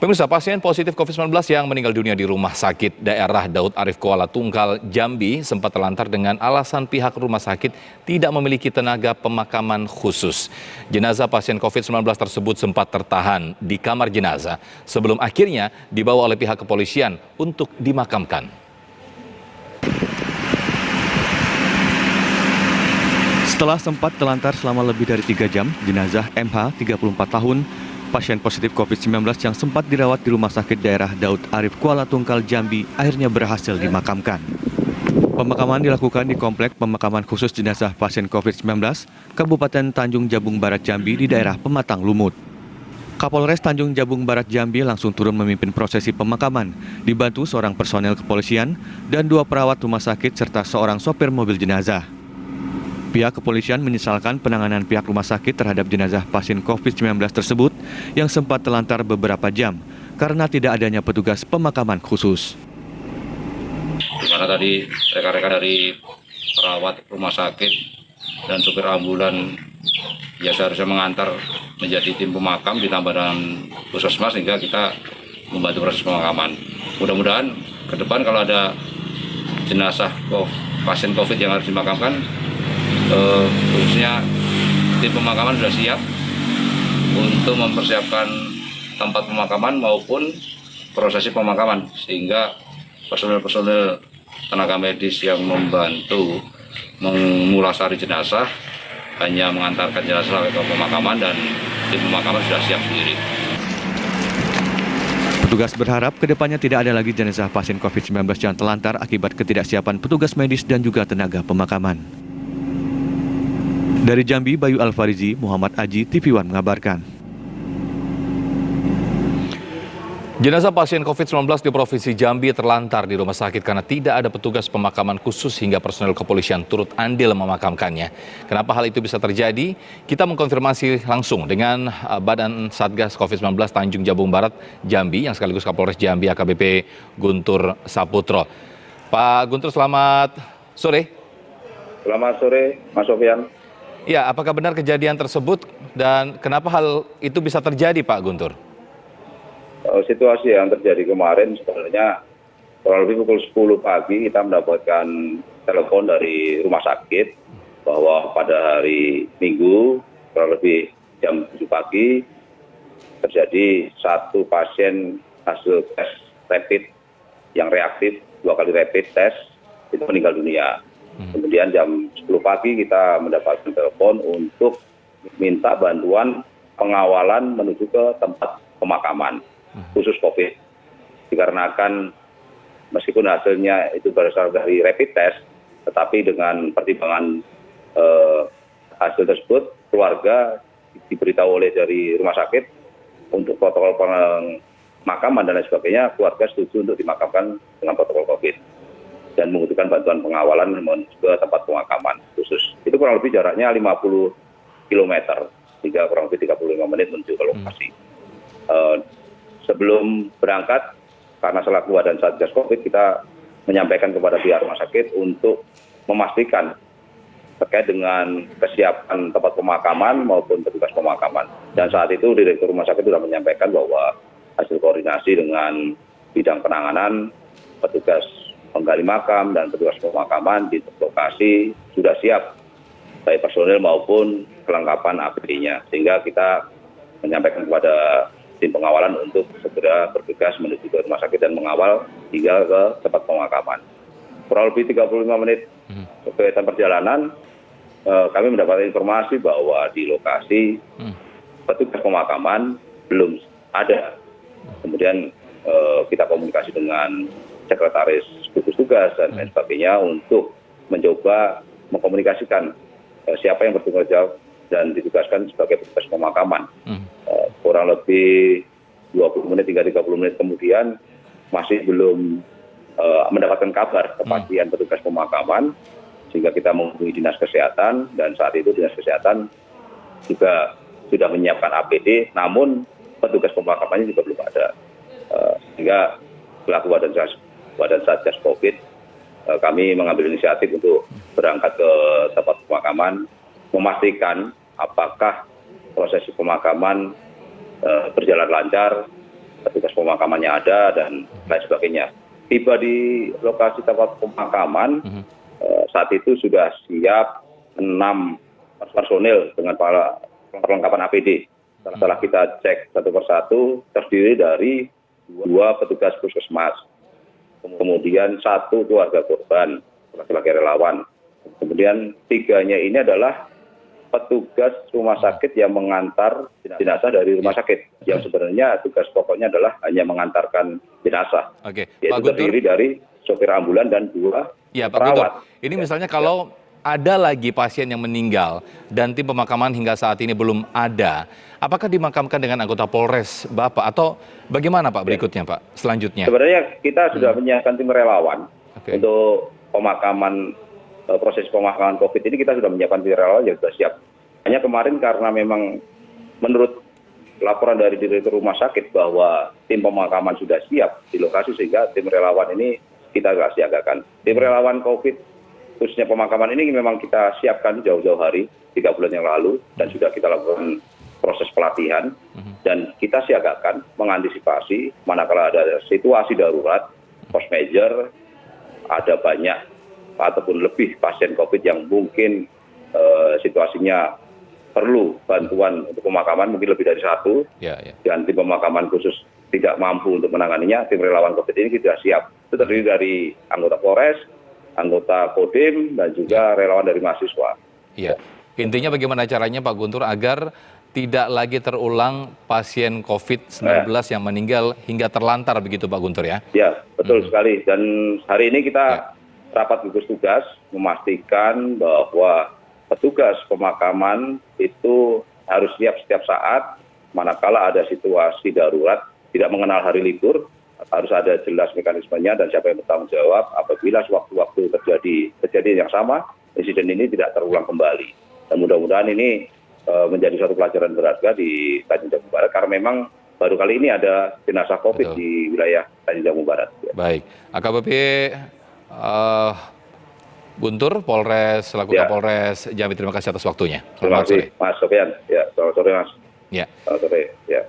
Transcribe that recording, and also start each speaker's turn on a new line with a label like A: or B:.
A: Pemirsa, pasien positif COVID-19 yang meninggal dunia di rumah sakit daerah Daud Arif Kuala Tunggal, Jambi sempat terlantar dengan alasan pihak rumah sakit tidak memiliki tenaga pemakaman khusus. Jenazah pasien COVID-19 tersebut sempat tertahan di kamar jenazah sebelum akhirnya dibawa oleh pihak kepolisian untuk dimakamkan.
B: Setelah sempat terlantar selama lebih dari 3 jam, jenazah MH, 34 tahun, pasien positif COVID-19 yang sempat dirawat di rumah sakit daerah Daud Arif Kuala Tunggal, Jambi, akhirnya berhasil dimakamkan. Pemakaman dilakukan di Komplek Pemakaman Khusus Jenazah Pasien COVID-19, Kabupaten Tanjung Jabung Barat, Jambi di daerah Pematang Lumut. Kapolres Tanjung Jabung Barat, Jambi langsung turun memimpin prosesi pemakaman, dibantu seorang personel kepolisian dan 2 perawat rumah sakit serta seorang sopir mobil jenazah. Pihak kepolisian menyesalkan penanganan pihak rumah sakit terhadap jenazah pasien COVID-19 tersebut yang sempat terlantar beberapa jam karena tidak adanya petugas pemakaman khusus.
C: Di mana tadi rekan-rekan dari perawat rumah sakit dan supir ambulan ya seharusnya mengantar menjadi tim pemakam ditambah dengan puskesmas sehingga kita membantu proses pemakaman. Mudah-mudahan ke depan kalau ada jenazah pasien COVID yang harus dimakamkan, khususnya tim pemakaman sudah siap untuk mempersiapkan tempat pemakaman maupun prosesi pemakaman, sehingga personel-personel tenaga medis yang membantu mengulasari jenazah hanya mengantarkan jenazah ke pemakaman dan tim pemakaman sudah siap sendiri.
B: Petugas berharap kedepannya tidak ada lagi jenazah pasien COVID-19 yang terlantar akibat ketidaksiapan petugas medis dan juga tenaga pemakaman. Dari Jambi, Bayu Alfarizi, Muhammad Aji, TV One mengabarkan.
A: Jenazah pasien COVID-19 di Provinsi Jambi terlantar di rumah sakit karena tidak ada petugas pemakaman khusus hingga personel kepolisian turut andil memakamkannya. Kenapa hal itu bisa terjadi? Kita mengkonfirmasi langsung dengan Badan Satgas COVID-19 Tanjung Jabung Barat, Jambi, yang sekaligus Kapolres Jambi AKBP Guntur Saputro. Pak Guntur, selamat sore.
D: Selamat sore, Mas Sofyan.
A: Ya, apakah benar kejadian tersebut dan kenapa hal itu bisa terjadi, Pak Guntur?
D: Situasi yang terjadi kemarin sebenarnya kurang lebih pukul 10 pagi kita mendapatkan telepon dari rumah sakit bahwa pada hari Minggu kurang lebih jam 7 pagi terjadi 1 pasien hasil tes rapid yang reaktif 2 kali rapid test itu meninggal dunia. Kemudian jam 10 pagi kita mendapatkan telepon untuk minta bantuan pengawalan menuju ke tempat pemakaman khusus COVID. Dikarenakan meskipun hasilnya itu berasal dari rapid test, tetapi dengan pertimbangan hasil tersebut, keluarga diberitahu oleh dari rumah sakit untuk protokol pemakaman dan lain sebagainya, keluarga setuju untuk dimakamkan dengan protokol COVID dan membutuhkan bantuan pengawalan menuju ke tempat pemakaman khusus. Itu kurang lebih jaraknya 50 km, sehingga kurang lebih 35 menit menuju ke lokasi. Sebelum berangkat, karena selaku Badan Satgas COVID, kita menyampaikan kepada pihak rumah sakit untuk memastikan terkait dengan kesiapan tempat pemakaman maupun petugas pemakaman. Dan saat itu Direktur Rumah Sakit sudah menyampaikan bahwa hasil koordinasi dengan bidang penanganan, petugas penggali makam dan petugas pemakaman di lokasi sudah siap, baik personil maupun kelengkapan APD-nya. Sehingga kita menyampaikan kepada tim pengawalan untuk segera bergegas menuju ke rumah sakit dan mengawal hingga ke tempat pemakaman. Kurang lebih 35 menit kegiatan perjalanan, kami mendapatkan informasi bahwa di lokasi petugas pemakaman belum ada. Kemudian kita komunikasi dengan sekretaris gugus tugas dan lain sebagainya untuk mencoba mengkomunikasikan siapa yang bertanggung jawab dan ditugaskan sebagai petugas pemakaman. Kurang lebih 20 menit hingga 30 menit kemudian masih belum mendapatkan kabar kepastian petugas pemakaman, sehingga kita menghubungi Dinas Kesehatan dan saat itu Dinas Kesehatan juga sudah menyiapkan APD, namun petugas pemakamannya juga belum ada. Sehingga pelaku Badan Satgas COVID, kami mengambil inisiatif untuk berangkat ke tempat pemakaman, memastikan apakah proses pemakaman berjalan lancar, petugas pemakamannya ada dan lain sebagainya. Tiba di lokasi tempat pemakaman, saat itu sudah siap 6 personil dengan perlengkapan APD. Setelah kita cek satu persatu, terdiri dari 2 petugas puskesmas, kemudian 1 keluarga korban, laki-laki relawan. Kemudian 3-nya ini adalah petugas rumah sakit yang mengantar jenazah dari rumah sakit. Yang sebenarnya tugas pokoknya adalah hanya mengantarkan jenazah.
A: Oke,
D: Yaitu
A: Pak Guntur.
D: terdiri dari sopir ambulan dan 2
A: Ya, Pak Guntur.
D: perawat.
A: Ini misalnya kalau ada lagi pasien yang meninggal dan tim pemakaman hingga saat ini belum ada, apakah dimakamkan dengan anggota Polres, Bapak, atau bagaimana Pak berikutnya, Pak, selanjutnya?
D: Sebenarnya kita sudah menyiapkan tim relawan
A: Oke.
D: untuk pemakaman, proses pemakaman COVID ini kita sudah menyiapkan tim relawan yang sudah siap. Hanya kemarin karena memang menurut laporan dari Direktur Rumah Sakit bahwa tim pemakaman sudah siap di lokasi sehingga tim relawan ini kita siagakan. Tim relawan COVID khususnya pemakaman ini memang kita siapkan jauh-jauh hari, 3 bulan yang lalu, dan sudah kita lakukan proses pelatihan dan kita siagakan mengantisipasi manakala ada situasi darurat, force major, ada banyak ataupun lebih pasien COVID yang mungkin situasinya perlu bantuan untuk pemakaman, mungkin lebih dari 1,
A: Ya.
D: dan tim pemakaman khusus tidak mampu untuk menanganinya, tim relawan COVID ini kita siap. Itu terdiri dari anggota Polres, anggota Kodim, dan juga relawan dari mahasiswa.
A: Iya. Intinya bagaimana caranya Pak Guntur agar tidak lagi terulang pasien COVID-19 yang meninggal hingga terlantar begitu Pak Guntur ya?
D: Ya, betul sekali. Dan hari ini kita rapat gugus tugas memastikan bahwa petugas pemakaman itu harus siap setiap saat manakala ada situasi darurat, tidak mengenal hari libur, harus ada jelas mekanismenya dan siapa yang bertanggung jawab apabila sewaktu-waktu terjadi kejadian yang sama, insiden ini tidak terulang kembali. Dan mudah-mudahan ini menjadi suatu pelajaran berharga di Tanjung Jabung Barat karena memang baru kali ini ada jenazah COVID di wilayah Tanjung Jabung Barat.
A: Baik, AKBP Guntur, Polres, selaku Kapolres Jambi, terima kasih atas waktunya.
D: Terima kasih Mas Sofian. Ya, selamat sore Mas.
A: Ya.
D: Selamat sore. Ya.